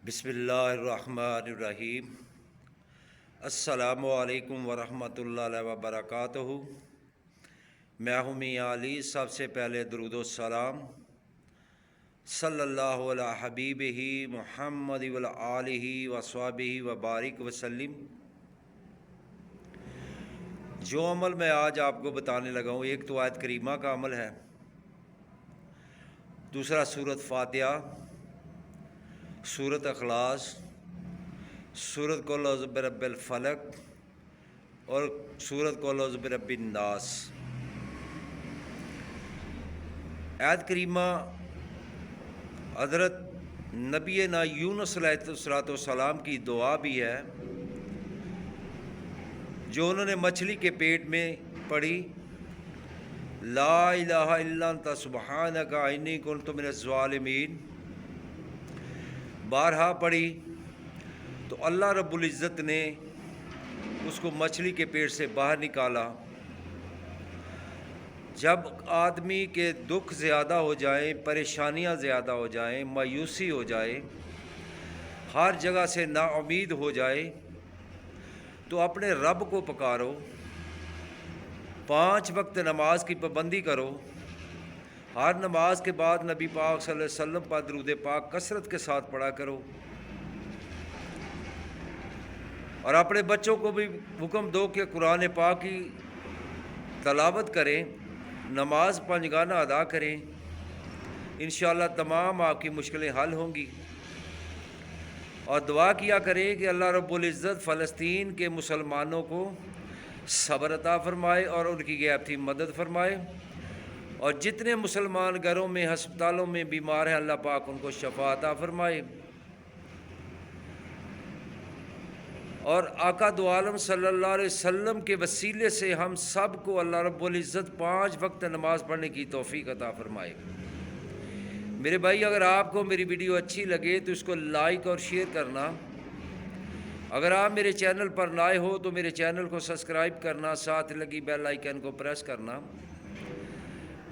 بسم اللہ الرحمن الرحیم۔ السلام علیکم ورحمۃ اللہ وبرکاتہ۔ میں ہوں میاں علی۔ سب سے پہلے درود و سلام صلی اللہ علی حبیبہ محمد وآلہ وصحبہ وبارک وسلم۔ جو عمل میں آج آپ کو بتانے لگا ہوں، ایک تو آیت کریمہ کا عمل ہے، دوسرا سورۃ فاتحہ، سورۃ اخلاص، سورۃ قل اعوذ برب الفلق اور سورۃ قل اعوذ برب الناس۔ آیت کریمہ حضرت نبی نا یونس علیہ السلام کی دعا بھی ہے، جو انہوں نے مچھلی کے پیٹ میں پڑھی، لا الہ الا انت سبحانک انی کنت من الظالمین، بارہا پڑھی تو اللہ رب العزت نے اس کو مچھلی کے پیٹ سے باہر نکالا۔ جب آدمی کے دکھ زیادہ ہو جائیں، پریشانیاں زیادہ ہو جائیں، مایوسی ہو جائے، ہر جگہ سے نا امید ہو جائے، تو اپنے رب کو پکارو، 5 وقت نماز کی پابندی کرو، ہر نماز کے بعد نبی پاک صلی اللہ علیہ وسلم پر درود پاک کثرت کے ساتھ پڑھا کرو، اور اپنے بچوں کو بھی حکم دو کہ قرآن پاک کی تلاوت کریں، نماز 5 گانا ادا کریں، انشاءاللہ تمام آپ کی مشکلیں حل ہوں گی۔ اور دعا کیا کریں کہ اللہ رب العزت فلسطین کے مسلمانوں کو صبر عطا فرمائے اور ان کی غیبی مدد فرمائے، اور جتنے مسلمان گھروں میں، ہسپتالوں میں بیمار ہیں، اللہ پاک ان کو شفا عطا فرمائے۔ اور آقا دو عالم صلی اللہ علیہ وسلم کے وسیلے سے ہم سب کو اللہ رب العزت 5 وقت نماز پڑھنے کی توفیق عطا فرمائے۔ میرے بھائی، اگر آپ کو میری ویڈیو اچھی لگے تو اس کو لائک اور شیئر کرنا۔ اگر آپ میرے چینل پر نئے ہو تو میرے چینل کو سبسکرائب کرنا، ساتھ لگی بیل آئیکن کو پریس کرنا،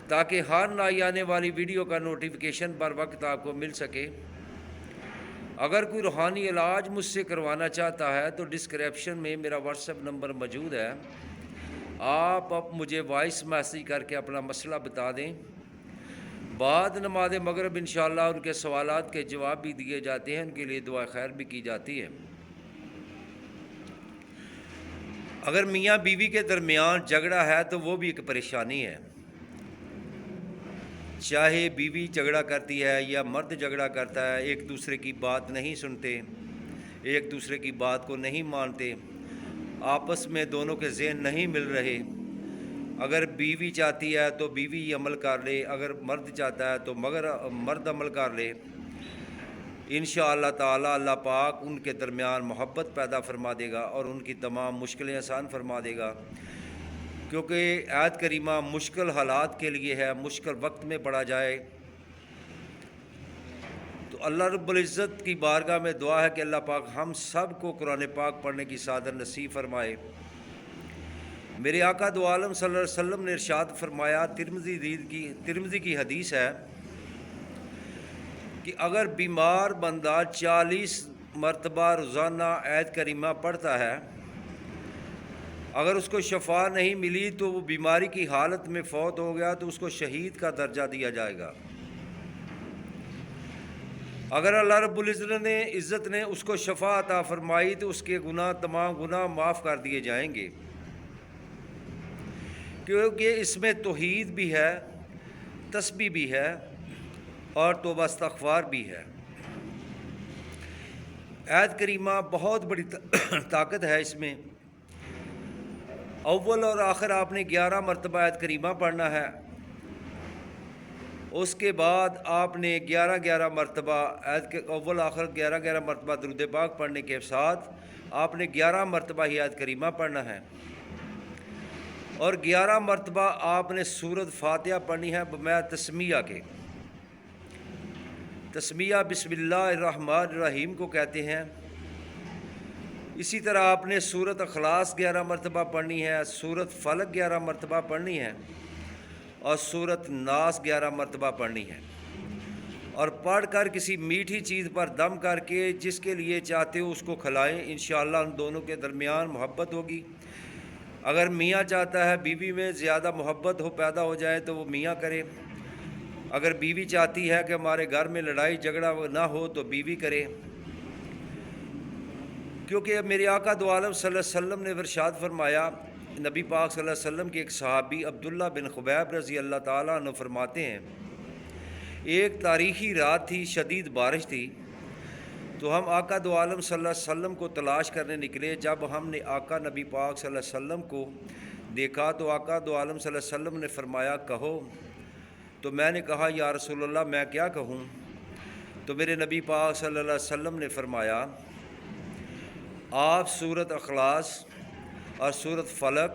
تاکہ ہر نئی آنے والی ویڈیو کا نوٹیفیکیشن بر وقت آپ کو مل سکے۔ اگر کوئی روحانی علاج مجھ سے کروانا چاہتا ہے تو ڈسکرپشن میں میرا واٹس ایپ نمبر موجود ہے، آپ اب مجھے وائس میسیج کر کے اپنا مسئلہ بتا دیں۔ بعد نماز مغرب انشاءاللہ ان کے سوالات کے جواب بھی دیے جاتے ہیں، ان کے لیے دعا خیر بھی کی جاتی ہے۔ اگر میاں بیوی کے درمیان جھگڑا ہے تو وہ بھی ایک پریشانی ہے، چاہے بیوی جھگڑا کرتی ہے یا مرد جھگڑا کرتا ہے، ایک دوسرے کی بات نہیں سنتے، ایک دوسرے کی بات کو نہیں مانتے، آپس میں دونوں کے ذہن نہیں مل رہے۔ اگر بیوی چاہتی ہے تو بیوی عمل کر لے، اگر مرد چاہتا ہے تو مرد عمل کر لے، انشاءاللہ تعالی اللہ پاک ان کے درمیان محبت پیدا فرما دے گا اور ان کی تمام مشکلیں آسان فرما دے گا، کیونکہ آیت کریمہ مشکل حالات کے لیے ہے۔ مشکل وقت میں پڑھا جائے تو اللہ رب العزت کی بارگاہ میں دعا ہے کہ اللہ پاک ہم سب کو قرآن پاک پڑھنے کی سعادت نصیب فرمائے۔ میرے آقا دو عالم صلی اللہ علیہ وسلم نے ارشاد فرمایا، ترمذی کی حدیث ہے کہ اگر بیمار بندہ 40 مرتبہ روزانہ آیت کریمہ پڑھتا ہے، اگر اس کو شفا نہیں ملی تو وہ بیماری کی حالت میں فوت ہو گیا تو اس کو شہید کا درجہ دیا جائے گا۔ اگر اللہ رب العزت نے اس کو شفا عطا فرمائی تو اس کے تمام گناہ معاف کر دیے جائیں گے، کیونکہ اس میں توحید بھی ہے، تسبیح بھی ہے اور توبہ استغفار بھی ہے۔ آیت کریمہ بہت بڑی طاقت ہے اس میں۔ اول اور آخر آپ نے 11 مرتبہ آیت کریمہ پڑھنا ہے، اس کے بعد آپ نے 11 مرتبہ اول آخر 11 مرتبہ درود پاک پڑھنے کے ساتھ آپ نے 11 مرتبہ ہی آیت کریمہ پڑھنا ہے، اور 11 مرتبہ آپ نے سورۃ فاتحہ پڑھنی ہے بمعنی تسمیہ کے۔ تسمیہ بسم اللہ الرحمن الرحیم کو کہتے ہیں۔ اسی طرح آپ نے سورۃ اخلاص 11 مرتبہ پڑھنی ہے، سورۃ فلق 11 مرتبہ پڑھنی ہے، اور سورۃ ناس 11 مرتبہ پڑھنی ہے، اور پڑھ کر کسی میٹھی چیز پر دم کر کے جس کے لیے چاہتے ہو اس کو کھلائیں، انشاءاللہ ان دونوں کے درمیان محبت ہوگی۔ اگر میاں چاہتا ہے بیوی میں زیادہ محبت پیدا ہو جائے تو وہ میاں کرے، اگر بیوی چاہتی ہے کہ ہمارے گھر میں لڑائی جھگڑا نہ ہو تو بیوی کرے، کیونکہ میرے آقا دو عالم صلی اللہ علیہ وسلم نے ارشاد فرمایا، نبی پاک صلی اللہ علیہ وسلم کے ایک صحابی عبداللہ بن خبیب رضی اللہ تعالیٰ عنہ فرماتے ہیں، ایک تاریخی رات تھی، شدید بارش تھی، تو ہم آقا دو عالم صلی اللہ علیہ وسلم کو تلاش کرنے نکلے۔ جب ہم نے آقا نبی پاک صلی اللہ علیہ وسلم کو دیکھا تو آقا دو عالم صلی اللہ علیہ وسلم نے فرمایا کہو، تو میں نے کہا یا رسول اللہ میں کیا کہوں؟ تو میرے نبی پاک صلی اللہ علیہ وسلم نے فرمایا آپ سورۃ اخلاص اور سورۃ فلق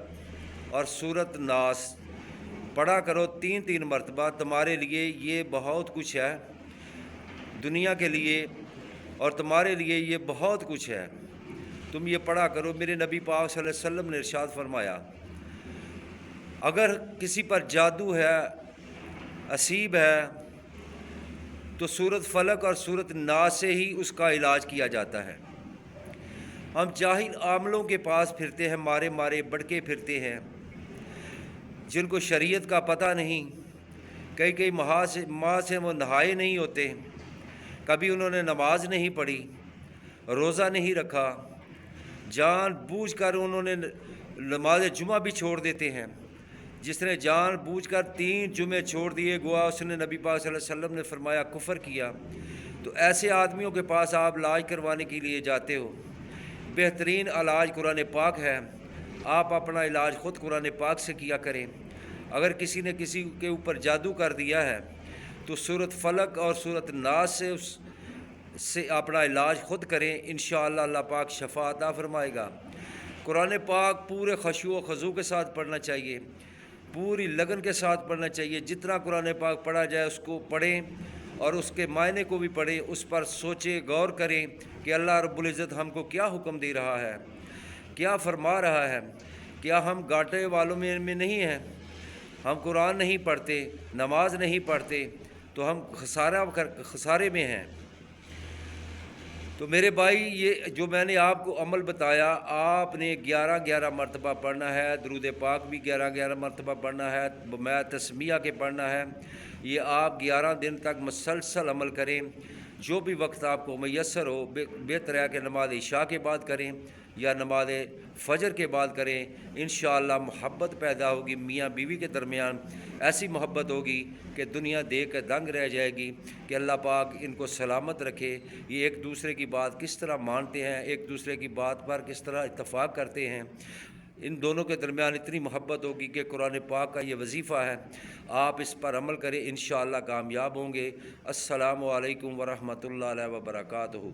اور سورۃ ناس پڑھا کرو 3 مرتبہ، تمہارے لیے یہ بہت کچھ ہے، دنیا کے لیے اور تمہارے لیے یہ بہت کچھ ہے، تم یہ پڑھا کرو۔ میرے نبی پاک صلی اللہ علیہ وسلم نے ارشاد فرمایا اگر کسی پر جادو ہے، اسیب ہے، تو سورۃ فلق اور سورۃ ناس سے ہی اس کا علاج کیا جاتا ہے۔ ہم جاہل عاملوں کے پاس پھرتے ہیں، مارے بڑکے پھرتے ہیں، جن کو شریعت کا پتہ نہیں، کئی ماہ سے وہ نہائے نہیں ہوتے، کبھی انہوں نے نماز نہیں پڑھی، روزہ نہیں رکھا، جان بوجھ کر انہوں نے نماز جمعہ بھی چھوڑ دیتے ہیں۔ جس نے جان بوجھ کر 3 جمعے چھوڑ دیے گوا اس نے نبی پاک صلی اللہ علیہ وسلم نے فرمایا کفر کیا۔ تو ایسے آدمیوں کے پاس آپ علاج کروانے کے لیے جاتے ہو، بہترین علاج قرآن پاک ہے، آپ اپنا علاج خود قرآن پاک سے کیا کریں۔ اگر کسی نے کسی کے اوپر جادو کر دیا ہے تو سورۃ فلق اور سورۃ ناس سے اپنا علاج خود کریں، انشاءاللہ اللہ پاک شفا عطا فرمائے گا۔ قرآن پاک پورے خشوع و خضوع کے ساتھ پڑھنا چاہیے، پوری لگن کے ساتھ پڑھنا چاہیے۔ جتنا قرآن پاک پڑھا جائے اس کو پڑھیں اور اس کے معنی کو بھی پڑھیں، اس پر سوچیں، غور کریں کہ اللہ رب العزت ہم کو کیا حکم دے رہا ہے، کیا فرما رہا ہے۔ کیا ہم گھاٹے والوں میں نہیں ہیں؟ ہم قرآن نہیں پڑھتے، نماز نہیں پڑھتے، تو ہم خسارے میں ہیں۔ تو میرے بھائی یہ جو میں نے آپ کو عمل بتایا، آپ نے 11 مرتبہ پڑھنا ہے، درود پاک بھی 11 مرتبہ پڑھنا ہے، میں تسمیہ کے پڑھنا ہے۔ یہ آپ 11 دن تک مسلسل عمل کریں، جو بھی وقت آپ کو میسر ہو، بہتر ہے کہ نماز عشاء کے بعد کریں یا نماز فجر کے بعد کریں، انشاءاللہ محبت پیدا ہوگی میاں بیوی کے درمیان، ایسی محبت ہوگی کہ دنیا دیکھ کے دنگ رہ جائے گی کہ اللہ پاک ان کو سلامت رکھے۔ یہ ایک دوسرے کی بات کس طرح مانتے ہیں، ایک دوسرے کی بات پر کس طرح اتفاق کرتے ہیں، ان دونوں کے درمیان اتنی محبت ہوگی کہ قرآن پاک کا یہ وظیفہ ہے، آپ اس پر عمل کریں، انشاءاللہ کامیاب ہوں گے۔ السلام علیکم ورحمۃ اللہ وبرکاتہ۔